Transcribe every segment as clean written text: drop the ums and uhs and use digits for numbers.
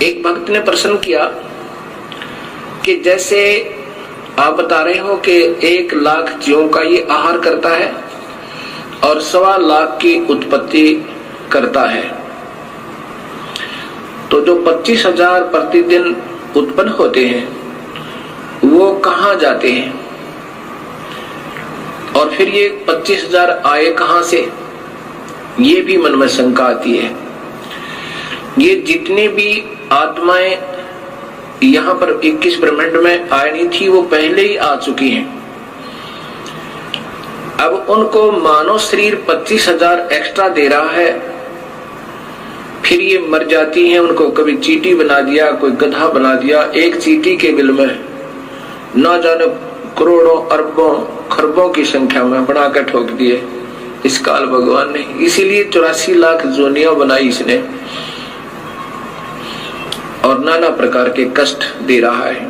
एक भक्त ने प्रश्न किया कि जैसे आप बता रहे हो कि 1 लाख जीवों का ये आहार करता है और 1.25 लाख की उत्पत्ति करता है, तो जो 25,000 प्रतिदिन उत्पन्न होते हैं वो कहाँ जाते हैं, और फिर ये 25,000 आए कहाँ से, ये भी मन में शंका आती है। ये जितनी भी आत्माएं यहाँ पर 21 ब्रह्मांड में आनी थी वो पहले ही आ चुकी हैं। अब उनको मानव शरीर 25,000 एक्स्ट्रा दे रहा है, फिर ये मर जाती हैं। उनको कभी चींटी बना दिया, कोई गधा बना दिया, एक चींटी के बिल में ना जाने करोड़ों अरबों खरबों की संख्या में बनाकर ठोक दिए इस काल भगवान ने। इसीलिए 84 लाख जोनियां बनाई इसने और नाना प्रकार के कष्ट दे रहा है।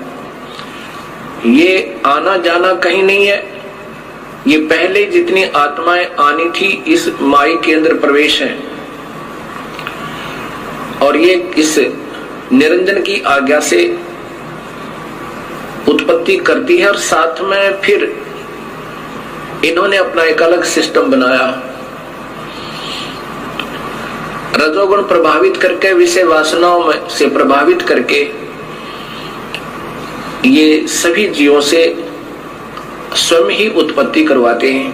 ये आना जाना कहीं नहीं है, ये पहले जितनी आत्माएं आनी थी इस माई के अंदर प्रवेश है, और ये इस निरंजन की आज्ञा से उत्पत्ति करती है। और साथ में फिर इन्होंने अपना एक अलग सिस्टम बनाया, रजोगुण प्रभावित करके, विषय वासनाओं में से प्रभावित करके ये सभी जीवों से स्वयं ही उत्पत्ति करवाते हैं।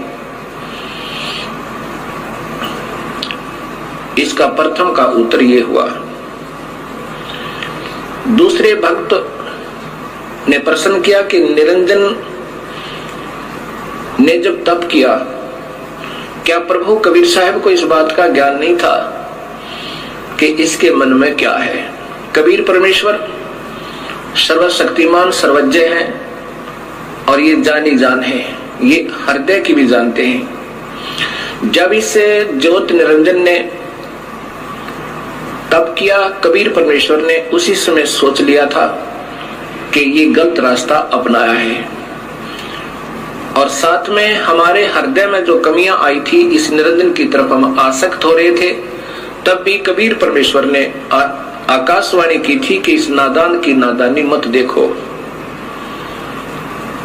इसका प्रथम का उत्तर ये हुआ। दूसरे भक्त ने प्रश्न किया कि निरंजन ने जब तप किया, क्या प्रभु कबीर साहब को इस बात का ज्ञान नहीं था कि इसके मन में क्या है? कबीर परमेश्वर सर्वशक्तिमान सर्वज्ञ है और ये जानी जान है, ये हृदय की भी जानते हैं। जब इस ज्योत निरंजन ने तब किया, कबीर परमेश्वर ने उसी समय सोच लिया था कि ये गलत रास्ता अपनाया है, और साथ में हमारे हृदय में जो कमियां आई थी, इस निरंजन की तरफ हम आसक्त हो रहे थे, तब भी कबीर परमेश्वर ने आकाशवाणी की थी कि इस नादान की नादानी मत देखो।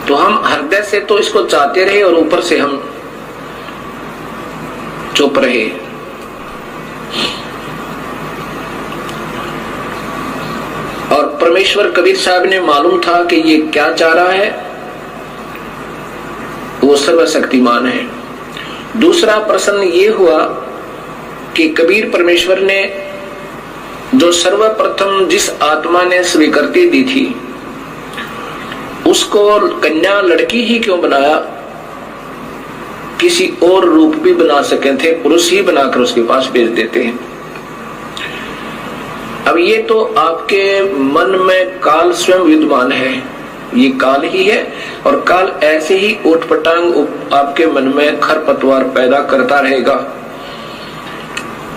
तो हम हृदय से तो इसको चाहते रहे और ऊपर से हम चुप रहे। और परमेश्वर कबीर साहब ने मालूम था कि ये क्या चाह रहा है, वो सर्वशक्तिमान है। दूसरा प्रश्न ये हुआ कि कबीर परमेश्वर ने जो सर्वप्रथम जिस आत्मा ने स्वीकृति दी थी उसको कन्या लड़की ही क्यों बनाया? किसी और रूप भी बना सके थे, पुरुष ही बनाकर उसके पास भेज देते हैं। अब ये तो आपके मन में काल स्वयं विद्यमान है, ये काल ही है, और काल ऐसे ही उठपटांग आपके मन में खरपतवार पैदा करता रहेगा।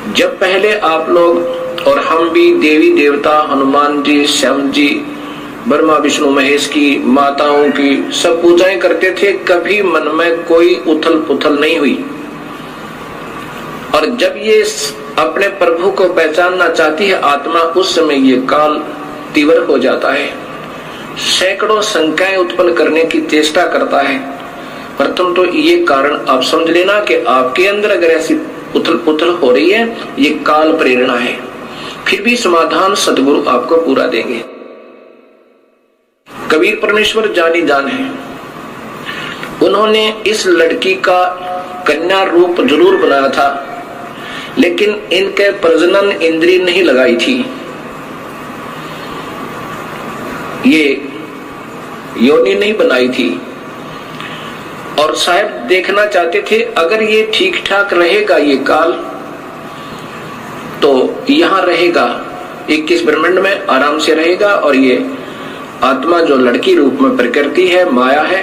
जब पहले आप लोग और हम भी देवी देवता, हनुमान जी, श्याम जी, ब्रह्मा विष्णु महेश की, माताओं की सब पूजाएं करते थे, कभी मन में कोई उथल पुथल नहीं हुई। और जब ये अपने प्रभु को पहचानना चाहती है आत्मा, उस समय ये काल तीव्र हो जाता है, सैकड़ों शंकाएं उत्पन्न करने की चेष्टा करता है। प्रथम तो ये कारण आप समझ लेना कि आपके अंदर अगर ऐसी उथल पुथल हो रही है, ये काल प्रेरणा है। फिर भी समाधान सदगुरु आपको पूरा देंगे। कबीर परमेश्वर जानी जान है, उन्होंने इस लड़की का कन्या रूप जरूर बनाया था, लेकिन इनके प्रजनन इंद्रिय नहीं लगाई थी। ये योनि नहीं बनाई थी, और साहब देखना चाहते थे अगर ये ठीक ठाक रहेगा ये काल, तो यहां रहेगा 21 ब्रह्मांड में आराम से रहेगा, और ये आत्मा जो लड़की रूप में प्रकृति है, माया है,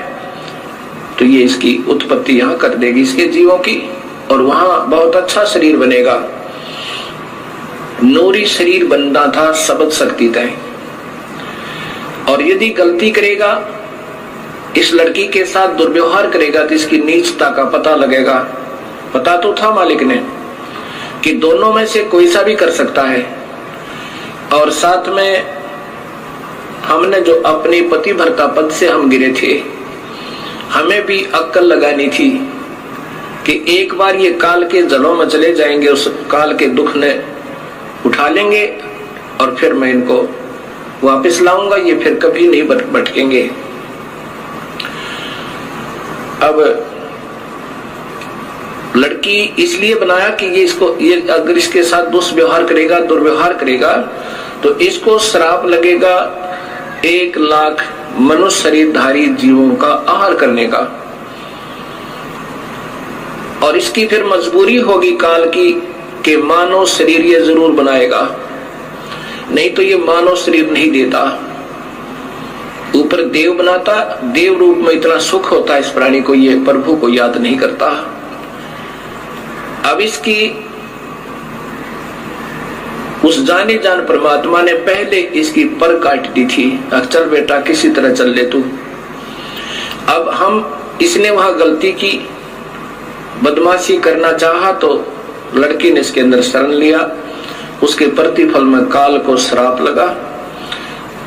तो ये इसकी उत्पत्ति यहां कर देगी इसके जीवों की, और वहां बहुत अच्छा शरीर बनेगा। नूरी शरीर बनना था, शब्द शक्ति तय। और यदि गलती करेगा, इस लड़की के साथ दुर्व्यवहार करेगा, तो इसकी नीचता का पता लगेगा। पता तो था मालिक ने कि दोनों में से कोई सा भी कर सकता है, और साथ में हमने जो अपनी पतिव्रता पद से हम गिरे थे, हमें भी अक्ल लगानी थी कि एक बार ये काल के जलों में चले जाएंगे, उस काल के दुख ने उठा लेंगे और फिर मैं इनको वापस लाऊंगा, ये फिर कभी नहीं भटकेंगे। अब लड़की इसलिए बनाया कि ये अगर इसके साथ दुष्व्यवहार करेगा, दुर्व्यवहार करेगा, तो इसको श्राप लगेगा 1 लाख मनुष्य शरीरधारी जीवों का आहार करने का, और इसकी फिर मजबूरी होगी काल की कि मानव शरीर ये जरूर बनाएगा, नहीं तो ये मानव शरीर नहीं देता। ऊपर देव बनाता, देव रूप में इतना सुख होता इस प्राणी को, ये प्रभु को याद नहीं करता। अब इसकी उस जाने जान परमात्मा ने पहले इसकी पर काट दी थी, चल बेटा किसी तरह चल ले तू। अब इसने वहां गलती की, बदमाशी करना चाहा, तो लड़की ने इसके अंदर शरण लिया, उसके प्रतिफल में काल को श्राप लगा,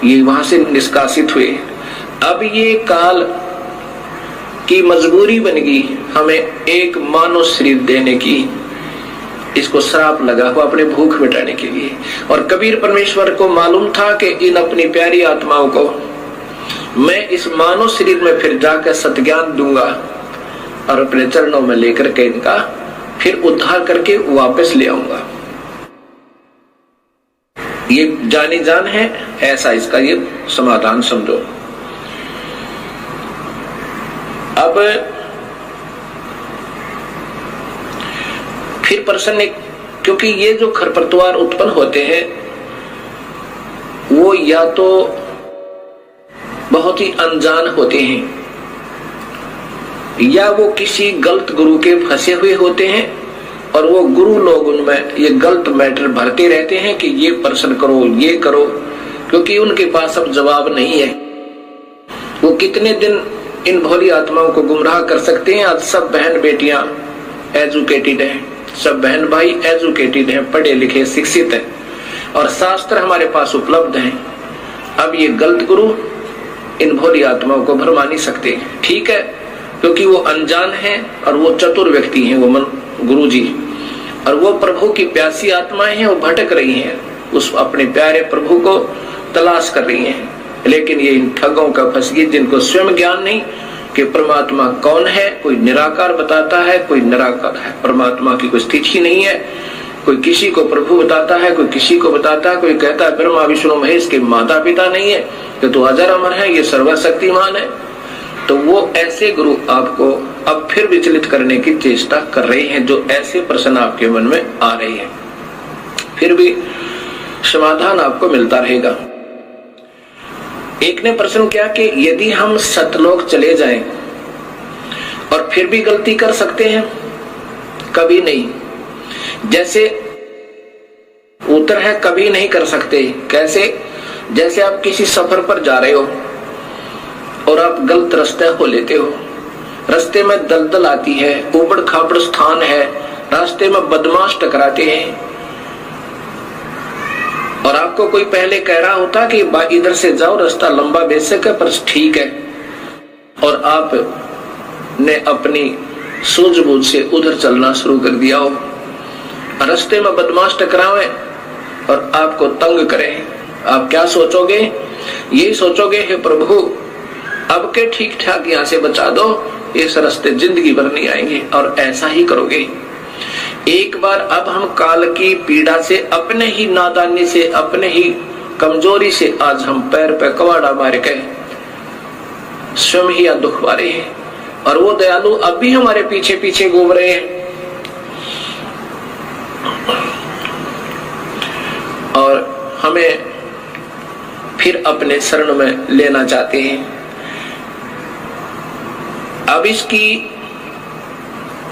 ये वहां से निष्कासित हुए। अब ये काल की मजबूरी बन गई हमें एक मानव शरीर देने की, इसको श्राप लगा हुआ अपने भूख मिटाने के लिए। और कबीर परमेश्वर को मालूम था कि इन अपनी प्यारी आत्माओं को मैं इस मानव शरीर में फिर जाकर सत्ज्ञान दूंगा और अपने चरणों में लेकर के इनका फिर उद्धार करके वापस ले आऊंगा। ये जानी जान है, ऐसा इसका ये समाधान समझो। अब फिर प्रश्न, क्योंकि ये जो खरपतवार उत्पन्न होते हैं वो या तो बहुत ही अनजान होते हैं, या वो किसी गलत गुरु के फंसे हुए होते हैं, और वो गुरु लोग उनमें ये गलत मैटर भरते रहते हैं कि ये प्रश्न करो, ये करो, क्योंकि उनके पास अब जवाब नहीं है। वो कितने दिन इन भोली आत्माओं को गुमराह कर सकते हैं। आज सब बहन बेटियां एजुकेटेड हैं, सब बहन भाई एजुकेटेड हैं, पढ़े लिखे शिक्षित हैं, और शास्त्र हमारे पास उपलब्ध हैं। अब ये गलत गुरु इन भोली आत्माओं को भरमा नहीं सकते, ठीक है, क्योंकि वो अनजान हैं और वो चतुर व्यक्ति हैं, वो गुरु जी, और वो प्रभु की प्यासी आत्माएं हैं, वो भटक रही हैं, उस अपने प्यारे प्रभु को तलाश कर रही हैं। लेकिन ये इन ठगों का फंस गई जिनको स्वयं ज्ञान नहीं कि परमात्मा कौन है। कोई निराकार बताता है, कोई निराकार है, परमात्मा की कोई स्थिति नहीं है। कोई किसी को प्रभु बताता है, कोई किसी को बताता है, कोई कहता है ब्रह्मा विष्णु महेश के माता पिता नहीं है, कि तो अजर अमर है, ये सर्वशक्तिमान है। तो वो ऐसे गुरु आपको अब फिर विचलित करने की चेष्टा कर रहे हैं, जो ऐसे प्रश्न आपके मन में आ रहे हैं। फिर भी समाधान आपको मिलता रहेगा। एक ने प्रश्न किया कि यदि हम सतलोक चले जाएं और फिर भी गलती कर सकते हैं? कभी नहीं। जैसे उत्तर है कभी नहीं कर सकते। कैसे? जैसे आप किसी सफर पर जा रहे हो और आप गलत रास्ते हो लेते हो, रास्ते में दलदल आती है, उबड़ खाबड़ स्थान है, रास्ते में बदमाश टकराते हैं, और आपको कोई पहले कह रहा होता कि इधर से जाओ, रास्ता लंबा बेशक है पर ठीक है, और आप ने अपनी सूझबूझ से उधर चलना शुरू कर दिया हो। रास्ते में बदमाश टकरावे और आपको तंग करें, आप क्या सोचोगे? यही सोचोगे हे प्रभु अब के ठीक ठाक यहाँ से बचा दो, इस रास्ते जिंदगी भर नहीं आएंगे, और ऐसा ही करोगे। एक बार अब हम काल की पीड़ा से, अपने ही नादानी से, अपने ही कमजोरी से आज हम पैर पे कवाड़ा मार के स्वयं ही दुख पा रहे हैं, और वो दयालु अब भी हमारे पीछे पीछे घूम रहे हैं, और हमें फिर अपने शरण में लेना चाहते हैं। अब इसकी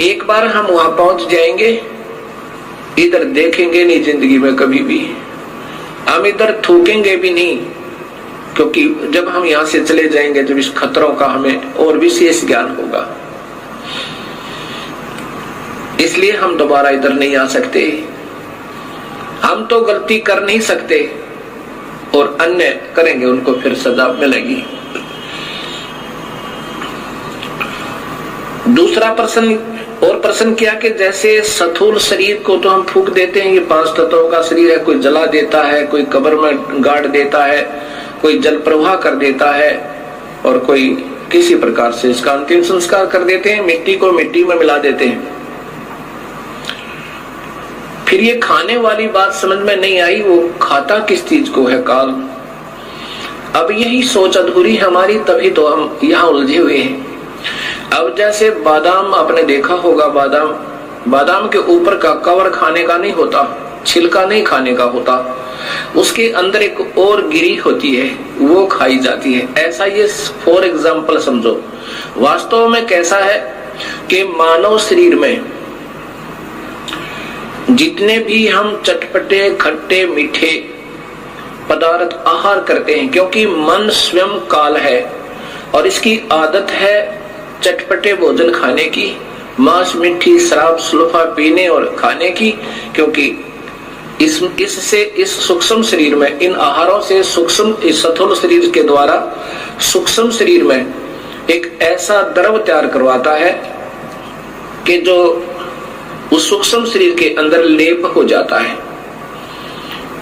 एक बार हम वहां पहुंच जाएंगे, इधर देखेंगे नहीं जिंदगी में कभी भी, हम इधर थूकेंगे भी नहीं, क्योंकि जब हम यहां से चले जाएंगे, जब इस खतरों का हमें और विशेष ज्ञान होगा, इसलिए हम दोबारा इधर नहीं आ सकते। हम तो गलती कर नहीं सकते, अन्य करेंगे उनको फिर सजा मिलेगी। दूसरा प्रश्न और प्रश्न किया कि जैसे स्थूल शरीर को तो हम फूंक देते हैं, ये 5 तत्वों का शरीर है, कोई जला देता है, कोई कब्र में गाड़ देता है, कोई जल प्रवाह कर देता है, और कोई किसी प्रकार से इसका अंतिम संस्कार कर देते हैं, मिट्टी को मिट्टी में मिला देते हैं। फिर ये खाने वाली बात समझ में नहीं आई, वो खाता किस चीज को है काल। अब यही सोच अधूरी हमारी, तभी तो हम यहाँ उलझे हुए हैं। अब जैसे बादाम आपने देखा होगा, बादाम के ऊपर का कवर खाने का नहीं होता, छिलका नहीं खाने का होता, उसके अंदर एक और गिरी होती है, वो खाई जाती है। ऐसा ये फॉर एग्जाम्पल समझो। वास्तव में कैसा है कि मानव शरीर में जितने भी हम चटपटे खट्टे मीठे पदार्थ आहार करते हैं, क्योंकि मन स्वयं काल है और इसकी आदत है चटपटे भोजन खाने की, मांस मिठी शराब सुल्फा पीने और खाने की, क्योंकि इससे इस सूक्ष्म शरीर में इन आहारों से सूक्ष्म इस स्थूल शरीर के द्वारा सूक्ष्म शरीर में एक ऐसा द्रव तैयार करवाता है कि जो उस सूक्ष्म शरीर के अंदर लेप हो जाता है।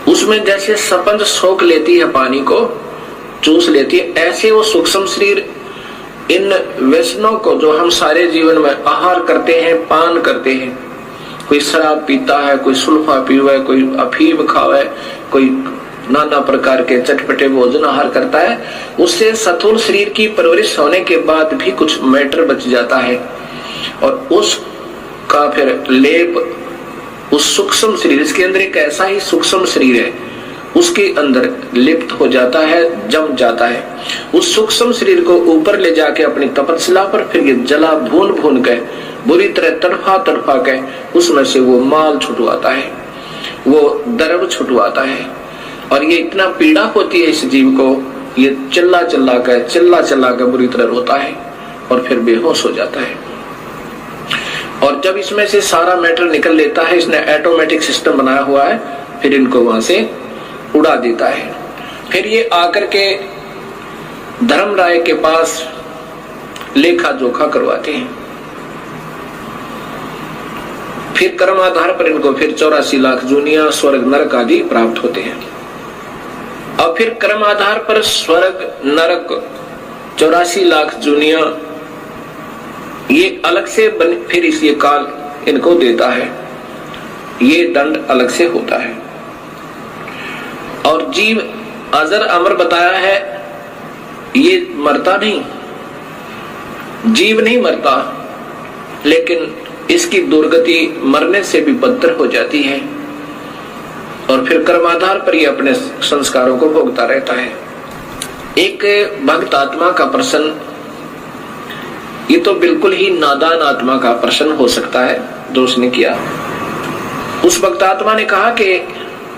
उसमें जैसे स्पंज सोख लेती है, पानी को चूस लेती है, ऐसे वो सूक्ष्म शरीर इन व्यसनों को जो हम सारे जीवन में आहार करते हैं, पान करते हैं, कोई शराब पीता है, कोई सुल्फा पीवे, कोई अफीम खावे, कोई नाना प्रकार के चटपटे भोजन आहार करता है, उससे स्थूल शरीर की परवरिश होने के बाद भी कुछ मैटर बच जाता है और उसका फिर लेप उस सूक्ष्म शरीर, इसके अंदर एक ऐसा ही सूक्ष्म शरीर है, उसके अंदर लिप्त हो जाता है, जम जाता है। उस सूक्ष्म शरीर को ऊपर ले जाके अपनी तपस्या पर फिर ये जला भून भून के बुरी तरह तड़फा तड़फा के उसमें से वो माल छुटवाता है, वो द्रव छुटवाता है। और ये इतना पीड़ा होती है इस जीव को, ये चिल्ला चिल्ला के बुरी तरह रोता है और फिर बेहोश हो जाता है। और जब इसमें से सारा मैटर निकल लेता है, इसने ऑटोमेटिक सिस्टम बनाया हुआ है, फिर इनको वहां से उड़ा देता है। फिर ये आकर के धर्मराय के पास लेखा जोखा करवाते हैं। फिर कर्म आधार पर इनको फिर 84 लाख जूनिया स्वर्ग नरक आदि प्राप्त होते हैं। अब फिर कर्म आधार पर स्वर्ग नरक 84 लाख जूनिया ये अलग से फिर इस ये काल इनको देता है, ये दंड अलग से होता है। और जीव अजर अमर बताया है, ये मरता नहीं, जीव नहीं मरता, लेकिन इसकी दुर्गति मरने से भी बदतर हो जाती है और फिर कर्माधार पर ये अपने संस्कारों को भोगता रहता है। एक भक्त आत्मा का प्रश्न, ये तो बिल्कुल ही नादान आत्मा का प्रश्न हो सकता है जो उसने किया। उस भक्त आत्मा ने कहा कि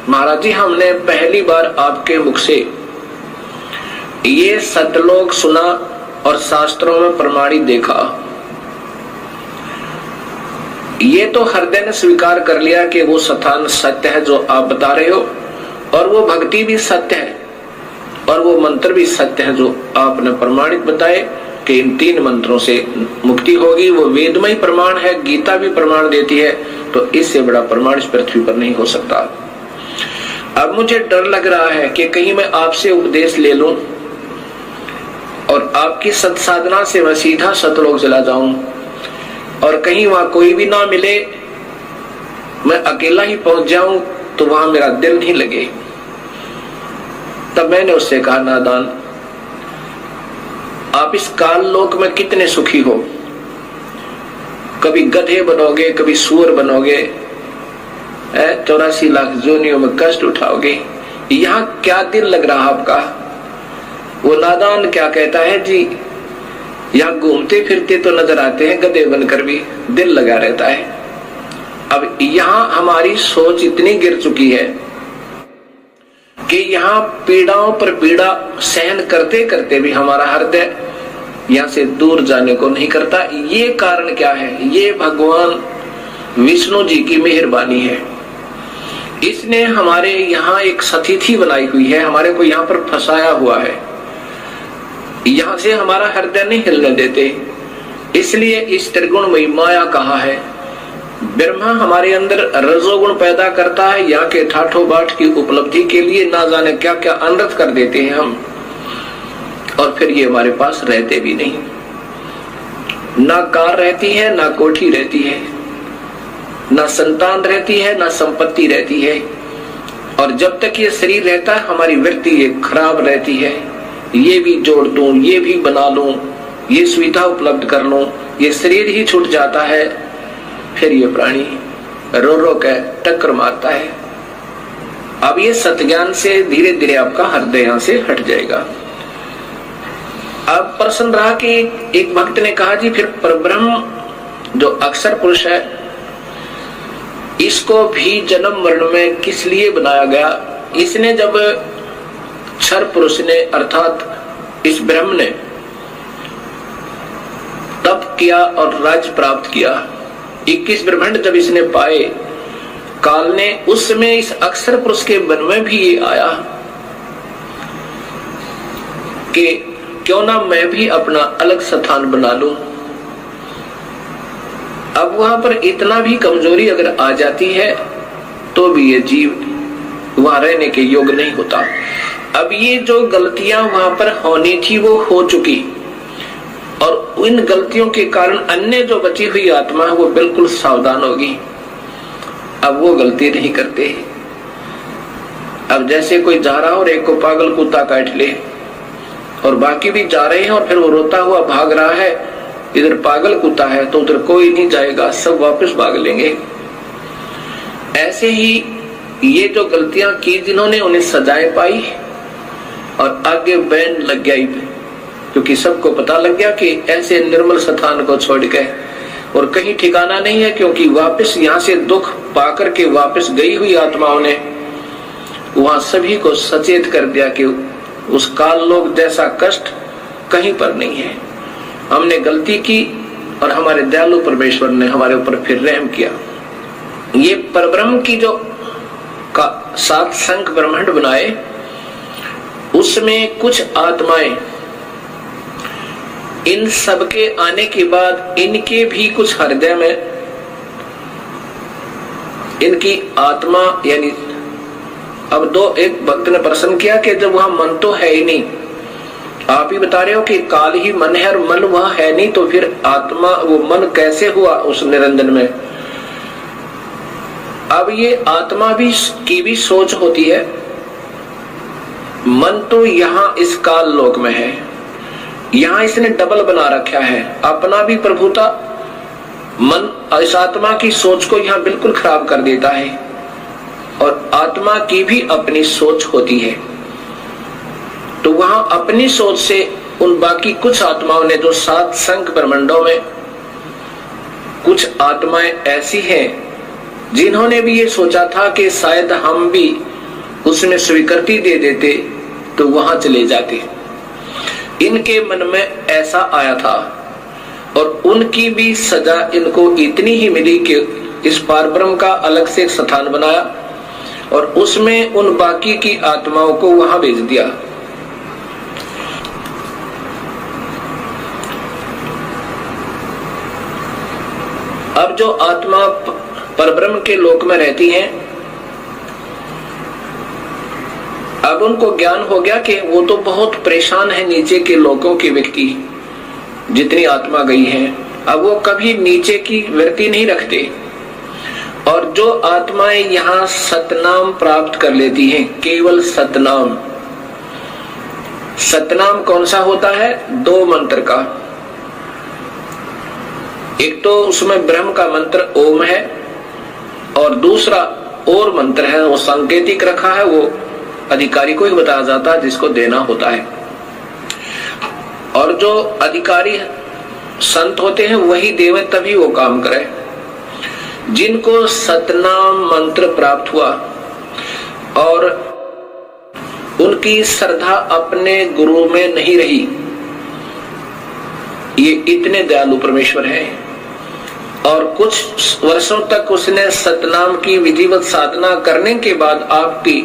महाराज जी, हमने पहली बार आपके मुख से ये सतलोक सुना और शास्त्रों में प्रमाणित देखा। ये तो हृदय ने स्वीकार कर लिया कि वो स्थान सत्य है जो आप बता रहे हो, और वो भक्ति भी सत्य है और वो मंत्र भी सत्य है जो आपने प्रमाणित बताए कि इन 3 मंत्रों से मुक्ति होगी। वो वेदमय प्रमाण है, गीता भी प्रमाण देती है, तो इससे बड़ा प्रमाण इस पृथ्वी पर नहीं हो सकता। अब मुझे डर लग रहा है कि कहीं मैं आपसे उपदेश ले लूं और आपकी सत्साधना से मैं सीधा सतलोक चला जाऊं और कहीं वहां कोई भी ना मिले, मैं अकेला ही पहुंच जाऊं तो वहां मेरा दिल नहीं लगे। तब मैंने उससे कहा, नादान, आप इस काल लोक में कितने सुखी हो, कभी गधे बनोगे, कभी सूअर बनोगे, 84 लाख जोनियों में कष्ट उठाओगे, यहाँ क्या दिल लग रहा आपका। वो नादान क्या कहता है जी, यहाँ घूमते फिरते तो नजर आते हैं गधे बनकर भी, दिल लगा रहता है। अब यहाँ हमारी सोच इतनी गिर चुकी है कि यहाँ पीड़ाओं पर पीड़ा सहन करते करते भी हमारा हृदय यहाँ से दूर जाने को नहीं करता। ये कारण क्या है? ये भगवान विष्णु जी की मेहरबानी है। इसने हमारे यहाँ एक सतिथि बनाई हुई है, हमारे को यहाँ पर फंसाया हुआ है, यहाँ से हमारा हृदय नहीं हिलने देते। इसलिए इस त्रिगुणमयी माया कहा है। ब्रह्मा हमारे अंदर रजोगुण पैदा करता है, यहाँ के ठाठोबाट की उपलब्धि के लिए ना जाने क्या क्या अनर्थ कर देते हैं हम, और फिर ये हमारे पास रहते भी नहीं। ना कार रहती है, ना कोठी रहती है, ना संतान रहती है, ना संपत्ति रहती है, और जब तक ये शरीर रहता है हमारी वृत्ति ये खराब रहती है। ये भी जोड़ दूं, ये भी बना लूं, ये सुविधा उपलब्ध कर लूं, ये शरीर ही छूट जाता है, फिर ये प्राणी रो रो के टक्कर मारता है। अब ये सत्ज्ञान से धीरे धीरे आपका हृदय यहां से हट जाएगा। अब प्रश्न रहा कि एक भक्त ने कहा जी फिर परब्रह्म जो अक्षर पुरुष है इसको भी जन्म मरण में किस लिए बनाया गया? इसने जब क्षर पुरुष ने अर्थात इस ब्रह्म ने तप किया और राज्य प्राप्त किया, 21 ब्रह्मांड जब इसने पाए, काल ने उस समय इस अक्षर पुरुष के मन में भी ये आया कि क्यों ना मैं भी अपना अलग स्थान बना लूं। अब वहां पर इतना भी कमजोरी अगर आ जाती है तो भी ये जीव वहां रहने के योग्य नहीं होता। अब ये जो गलतियां वहां पर होनी थी वो हो चुकी, और इन गलतियों के कारण अन्य जो बची हुई आत्मा है वो बिल्कुल सावधान होगी। अब वो गलती नहीं करते। अब जैसे कोई जा रहा हो और एक को पागल कुत्ता काट ले और बाकी भी जा रहे हैं और फिर वो रोता हुआ भाग रहा है, इधर पागल कुत्ता है तो उधर कोई नहीं जाएगा, सब वापस भाग लेंगे। ऐसे ही ये जो गलतियां की जिन्होंने उन्हें सजाएं पाई और आगे बैन लग गया, क्योंकि सबको पता लग गया कि ऐसे निर्मल स्थान को छोड़ के और कहीं ठिकाना नहीं है, क्योंकि वापस यहाँ से दुख पाकर के वापस गई हुई आत्माओं ने वहां सभी को सचेत कर दिया कि उस काल लोक जैसा कष्ट कहीं पर नहीं है। हमने गलती की और हमारे दयालु परमेश्वर ने हमारे ऊपर फिर रहम किया। ये परब्रह्म की जो का 7 संख ब्रह्मांड बनाए, उसमें कुछ आत्माएं इन सबके आने के बाद इनके भी कुछ हृदय में इनकी आत्मा यानी अब एक भक्त ने प्रश्न किया कि जब वहां मन तो है ही नहीं, आप ही बता रहे हो कि काल ही मन है और मन वहां है नहीं, तो फिर आत्मा वो मन कैसे हुआ उस निरंजन में? अब ये आत्मा भी की भी सोच होती है। मन तो यहाँ इस काल लोक में है, यहाँ इसने डबल बना रखा है, अपना भी प्रभुता मन इस आत्मा की सोच को यहाँ बिल्कुल खराब कर देता है, और आत्मा की भी अपनी सोच होती है। तो वहां अपनी सोच से उन बाकी कुछ आत्माओं ने जो 7 संख ब्रह्मांडों में कुछ आत्माएं ऐसी हैं जिन्होंने भी ये सोचा था कि शायद हम भी उसमें स्वीकृति दे देते तो वहां चले जाते। इनके मन में ऐसा आया था और उनकी भी सजा इनको इतनी ही मिली कि इस पारब्रह्म का अलग से एक स्थान बनाया और उसमें उन बाकी की आत्माओं को वहां भेज दिया। अब जो आत्मा परब्रह्म के लोक में रहती हैं, अब उनको ज्ञान हो गया कि वो तो बहुत परेशान है नीचे के लोकों के व्यक्ति जितनी आत्मा गई है। अब वो कभी नीचे की वृत्ति नहीं रखते, और जो आत्माएं यहाँ सतनाम प्राप्त कर लेती हैं, केवल सतनाम। सतनाम कौन सा होता है? 2 मंत्र का। एक तो उसमें ब्रह्म का मंत्र ओम है और दूसरा और मंत्र है, वो सांकेतिक रखा है, वो अधिकारी को ही बताया जाता है जिसको देना होता है। और जो अधिकारी संत होते हैं वही देवे तभी वो काम करे। जिनको सतनाम मंत्र प्राप्त हुआ और उनकी श्रद्धा अपने गुरु में नहीं रही, ये इतने दयालु परमेश्वर हैं और कुछ वर्षों तक उसने सतनाम की विधिवत साधना करने के बाद आपकी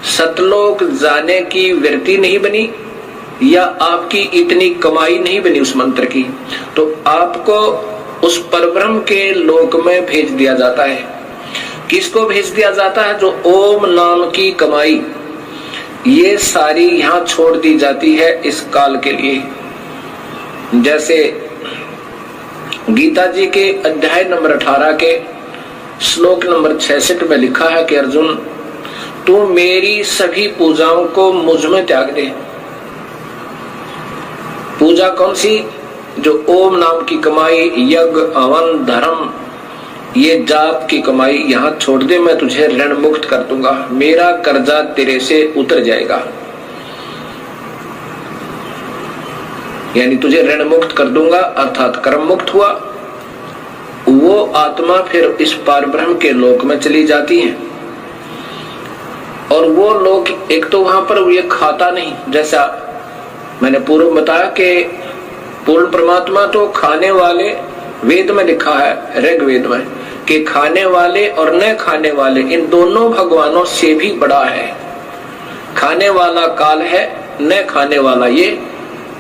सतलोक जाने की वृत्ति नहीं बनी या आपकी इतनी कमाई नहीं बनी उस मंत्र की, तो आपको उस परब्रह्म के लोक में भेज दिया जाता है। किसको भेज दिया जाता है? जो ओम नाम की कमाई ये सारी यहां छोड़ दी जाती है इस काल के लिए। जैसे गीता जी के अध्याय नंबर 18 के श्लोक नंबर 66 में लिखा है कि अर्जुन, तू मेरी सभी पूजाओं को मुझ में त्याग दे। पूजा कौन सी? जो ओम नाम की कमाई, यज्ञ, हवन, धर्म, ये जाप की कमाई यहां छोड़ दे, मैं तुझे ऋण मुक्त कर दूंगा, मेरा कर्जा तेरे से उतर जाएगा। यानी तुझे ऋण मुक्त कर दूंगा, अर्थात कर्म मुक्त हुआ। वो आत्मा फिर इस पारब्रह्म के लोक में चली जाती है। और वो लोक, एक तो वहां पर ये खाता नहीं, जैसा मैंने पूर्व बताया कि पूर्ण परमात्मा तो खाने वाले, वेद में लिखा है ऋग्वेद में कि खाने वाले और न खाने वाले इन दोनों भगवानों से भी बड़ा है। खाने वाला काल है, न खाने वाला ये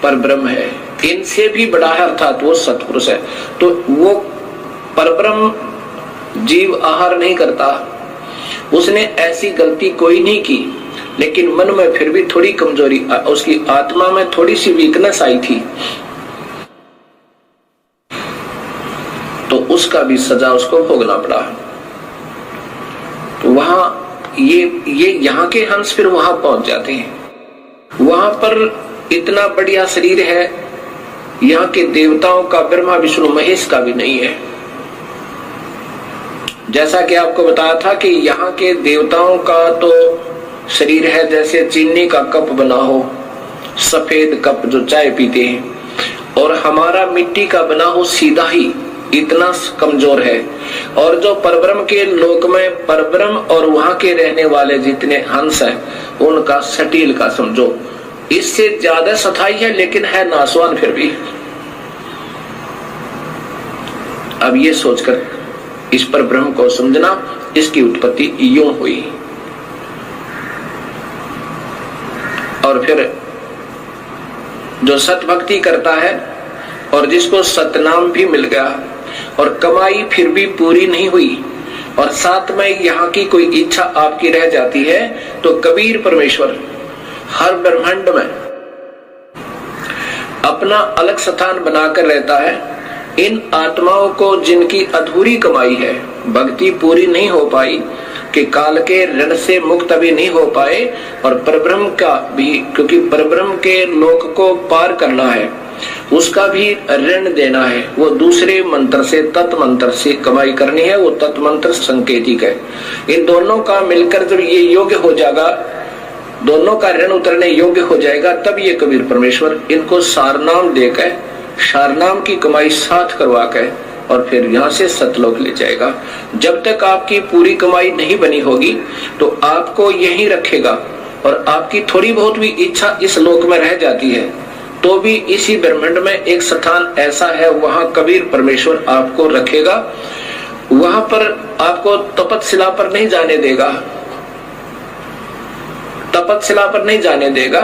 परब्रह्म है, इनसे भी बड़ा है, अर्थात वो सत्पुरुष है। तो वो परब्रह्म जीव आहार नहीं करता, उसने ऐसी गलती कोई नहीं की, लेकिन मन में फिर भी थोड़ी कमजोरी, उसकी आत्मा में थोड़ी सी वीकनेस आई थी, तो उसका भी सजा उसको भोगना पड़ा। तो वहां ये यहाँ के हंस फिर वहां पहुंच जाते हैं। वहां पर इतना बढ़िया शरीर है, यहाँ के देवताओं का, ब्रह्मा विष्णु महेश का भी नहीं है। जैसा कि आपको बताया था कि यहाँ के देवताओं का तो शरीर है जैसे चीनी का कप बना हो, सफेद कप जो चाय पीते हैं, और हमारा मिट्टी का बना हो सीधा ही, इतना कमजोर है। और जो परब्रह्म के लोक में परब्रह्म और वहां के रहने वाले जितने हंस हैं उनका सटील का समझो, इससे ज्यादा सथाई है, लेकिन है नासवान फिर भी। अब ये सोचकर इस पर ब्रह्म को समझना, इसकी उत्पत्ति यूं हुई। और फिर जो सत भक्ति करता है और जिसको सतनाम भी मिल गया और कमाई फिर भी पूरी नहीं हुई, और साथ में यहाँ की कोई इच्छा आपकी रह जाती है, तो कबीर परमेश्वर हर ब्रह्मांड में अपना अलग स्थान बनाकर रहता है। इन आत्माओं को जिनकी अधूरी कमाई है, भक्ति पूरी नहीं हो पाई, कि काल के ऋण से मुक्त अभी नहीं हो पाए, और परब्रह्म का भी, क्योंकि परब्रह्म के लोक को पार करना है, उसका भी ऋण देना है। वो दूसरे मंत्र से, तत् मंत्र से कमाई करनी है, वो तत् मंत्र संकेतिक है। इन दोनों का मिलकर जब ये योग्य हो जाएगा, दोनों का ऋण उतरने योग्य हो जाएगा, तब ये कबीर परमेश्वर इनको सारनाम देकर, सारनाम की कमाई साथ करवा कर, और फिर यहाँ से सतलोक ले जाएगा। जब तक आपकी पूरी कमाई नहीं बनी होगी तो आपको यहीं रखेगा, और आपकी थोड़ी बहुत भी इच्छा इस लोक में रह जाती है तो भी इसी ब्रह्मांड में एक स्थान ऐसा है, वहां कबीर परमेश्वर आपको रखेगा। वहां पर आपको तपतशिला पर नहीं जाने देगा, तपतशिला पर नहीं जाने देगा,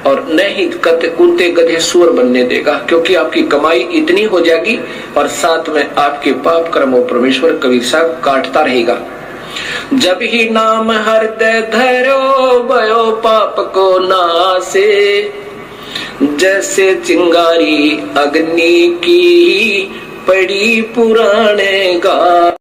और न ही कुत्ते गधे सुअर बनने देगा, क्योंकि आपकी कमाई इतनी हो जाएगी और साथ में आपके पाप कर्मों परमेश्वर कबीर साहब काटता रहेगा। जब ही नाम हृदय धरो भयो पाप को नासे, जैसे चिंगारी अग्नि की पड़ी पुराने गा।